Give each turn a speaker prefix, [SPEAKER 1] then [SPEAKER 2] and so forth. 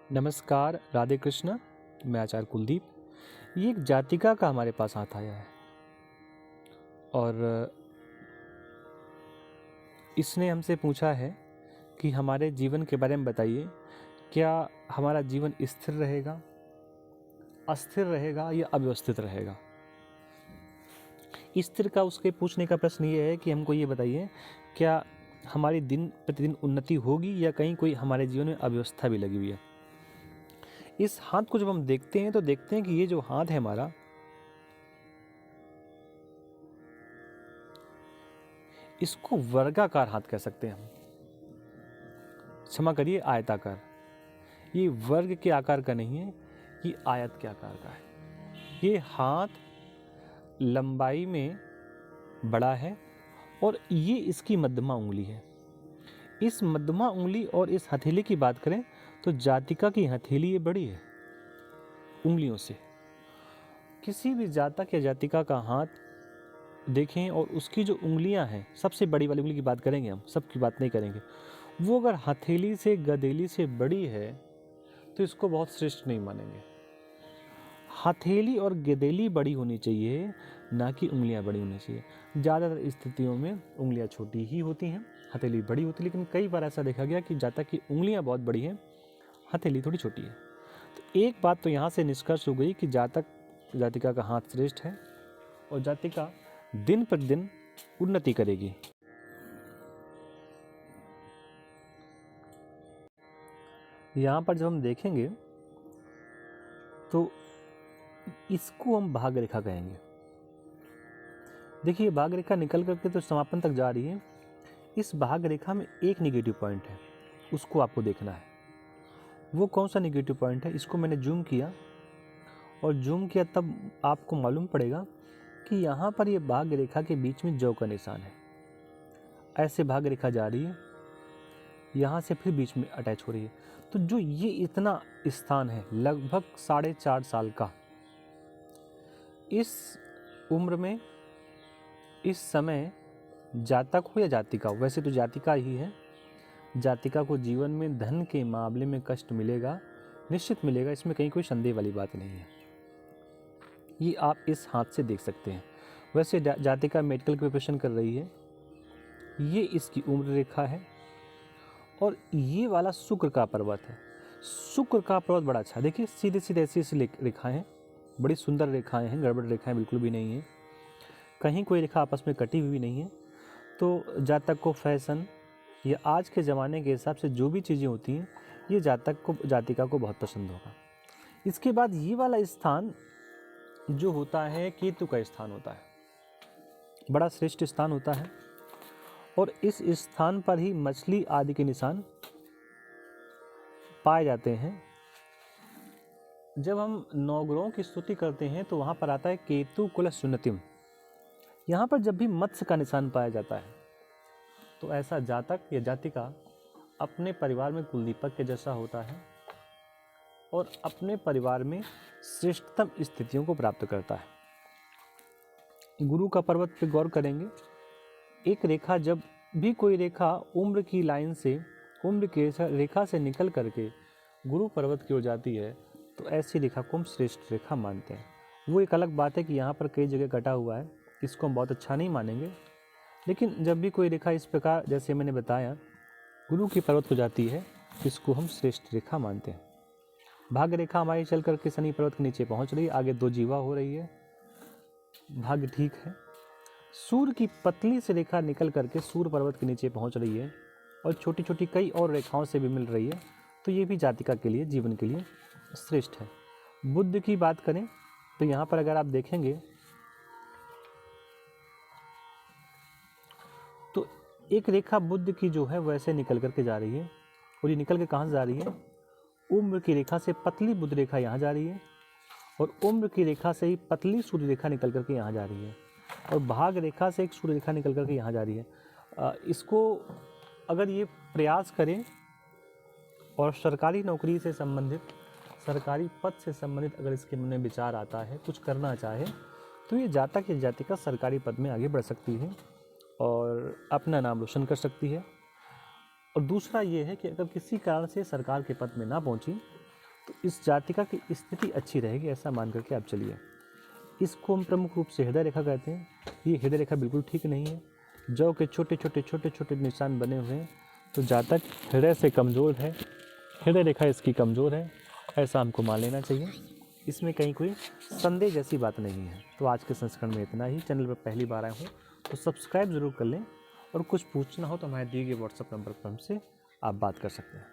[SPEAKER 1] नमस्कार, राधे कृष्ण। मैं आचार्य कुलदीप। ये एक जातिका का हमारे पास हाथ आया है और इसने हमसे पूछा है कि हमारे जीवन के बारे में बताइए, क्या हमारा जीवन स्थिर रहेगा, अस्थिर रहेगा या अव्यवस्थित रहेगा। स्थिर का उसके पूछने का प्रश्न ये है कि हमको ये बताइए, क्या हमारी दिन प्रतिदिन उन्नति होगी या कहीं कोई हमारे जीवन में अव्यवस्था भी लगी हुई है। इस हाथ को जब हम देखते हैं तो देखते हैं कि ये जो हाथ है हमारा, इसको वर्गाकार हाथ कह सकते हैं हम। क्षमा करिए, आयताकार। ये वर्ग के आकार का नहीं है, ये आयत के आकार का है। ये हाथ लंबाई में बड़ा है और ये इसकी मध्यमा उंगली है। इस मध्यमा उंगली और इस हथेली की बात करें तो जातिका की हथेली ये बड़ी है उंगलियों से। किसी भी जातक या जातिका का हाथ देखें और उसकी जो उंगलियां हैं, सबसे बड़ी वाली उंगली की बात करेंगे हम, सबकी बात नहीं करेंगे, वो अगर हथेली से गदेली से बड़ी है तो इसको बहुत श्रेष्ठ नहीं मानेंगे। हथेली और गदेली बड़ी होनी चाहिए, ना कि उंगलियां बड़ी होनी चाहिए। ज़्यादातर स्थितियों में उंगलियां छोटी ही होती हैं, हथेली बड़ी होती है, लेकिन कई बार ऐसा देखा गया कि जातक की उंगलियां बहुत बड़ी हैं, हथेली थोड़ी छोटी है। तो एक बात तो यहाँ से निष्कर्ष हो गई कि जातक जातिका का हाथ श्रेष्ठ है और जातिका दिन प्रतिदिन उन्नति करेगी। यहाँ पर जब हम देखेंगे तो इसको हम भाग रेखा कहेंगे। देखिए, भाग रेखा निकल करके तो समापन तक जा रही है। इस भाग रेखा में एक निगेटिव पॉइंट है, उसको आपको देखना है। वो कौन सा निगेटिव पॉइंट है, इसको मैंने जूम किया और जूम किया तब आपको मालूम पड़ेगा कि यहाँ पर ये भाग रेखा के बीच में जौ का निशान है। ऐसे भाग रेखा जा रही है, यहाँ से फिर बीच में अटैच हो रही है। तो जो ये इतना स्थान है लगभग 4.5 साल का, इस उम्र में इस समय जातक हो या जातिका हो, वैसे तो जातिका ही है, जातिका को जीवन में धन के मामले में कष्ट मिलेगा, निश्चित मिलेगा, इसमें कहीं कोई संदेह वाली बात नहीं है। ये आप इस हाथ से देख सकते हैं। वैसे जातिका मेडिकल की प्रिपरेशन कर रही है, ये इसकी उम्र रेखा है और ये वाला शुक्र का पर्वत है। शुक्र का पर्वत बड़ा अच्छा, देखिए सीधे सीधे ऐसी रेखाएं हैं, बड़ी सुंदर रेखाएं हैं, गड़बड़ रेखाएं बिल्कुल भी नहीं है, कहीं कोई रेखा आपस में कटी हुई नहीं है। तो जातक को फैशन या आज के ज़माने के हिसाब से जो भी चीज़ें होती हैं, ये जातक को जातिका को बहुत पसंद होगा। इसके बाद ये वाला स्थान जो होता है केतु का स्थान होता है, बड़ा श्रेष्ठ स्थान होता है और इस स्थान पर ही मछली आदि के निशान पाए जाते हैं। जब हम नवग्रहों की स्तुति करते हैं तो वहाँ पर आता है केतु कुल सुन्नतिम। यहाँ पर जब भी मत्स्य का निशान पाया जाता है तो ऐसा जातक या जातिका अपने परिवार में कुलदीपक के जैसा होता है और अपने परिवार में श्रेष्ठतम स्थितियों को प्राप्त करता है। गुरु का पर्वत पे गौर करेंगे, एक रेखा, जब भी कोई रेखा उम्र की लाइन से, उम्र की रेखा से निकल करके गुरु पर्वत की ओर जाती है तो ऐसी रेखा को हम श्रेष्ठ रेखा मानते हैं। वो एक अलग बात है कि यहाँ पर कई जगह कटा हुआ है, इसको हम बहुत अच्छा नहीं मानेंगे, लेकिन जब भी कोई रेखा इस प्रकार जैसे मैंने बताया गुरु की पर्वत को जाती है, इसको हम श्रेष्ठ रेखा मानते हैं। भाग्य रेखा हमारी चल करके शनि पर्वत के नीचे पहुँच रही है, आगे 2 जीवा हो रही है, भाग्य ठीक है। सूर्य की पतली से रेखा निकल करके सूर्य पर्वत के नीचे पहुंच रही है और छोटी छोटी कई और रेखाओं से भी मिल रही है, तो ये भी जातिका के लिए, जीवन के लिए श्रेष्ठ है। बुध की बात करें तो यहाँ पर अगर आप देखेंगे तो एक रेखा बुध की जो है वैसे निकल करके जा रही है और ये निकल के कहाँ से जा रही है, उम्र की रेखा से पतली बुध रेखा यहाँ जा रही है और उम्र की रेखा से ही पतली सूर्य रेखा निकल करके यहाँ जा रही है और भाग रेखा से एक सूर्य रेखा निकल करके यहाँ जा रही है। इसको अगर ये प्रयास करें और सरकारी नौकरी से संबंधित, सरकारी पद से संबंधित अगर इसके मन में विचार आता है, कुछ करना चाहे, तो ये जातक या जातिका सरकारी पद में आगे बढ़ सकती है और अपना नाम रोशन कर सकती है। और दूसरा ये है कि अगर किसी कारण से सरकार के पद में ना पहुँची तो इस जातिका की स्थिति अच्छी रहेगी, ऐसा मान करके आप चलिए। इसको हम प्रमुख रूप से हृदय रेखा कहते हैं। ये हृदय रेखा बिल्कुल ठीक नहीं है, जौ के छोटे छोटे निशान बने हुए हैं, तो जातक हृदय से कमज़ोर है, हृदय रेखा इसकी कमज़ोर है, ऐसा हमको मान लेना चाहिए। इसमें कहीं कोई संदेह जैसी बात नहीं है। तो आज के संस्करण में इतना ही। चैनल पर पहली बार आए हो तो सब्सक्राइब ज़रूर कर लें, और कुछ पूछना हो तो हमारे दिए गए व्हाट्सएप नंबर पर हमसे आप बात कर सकते हैं।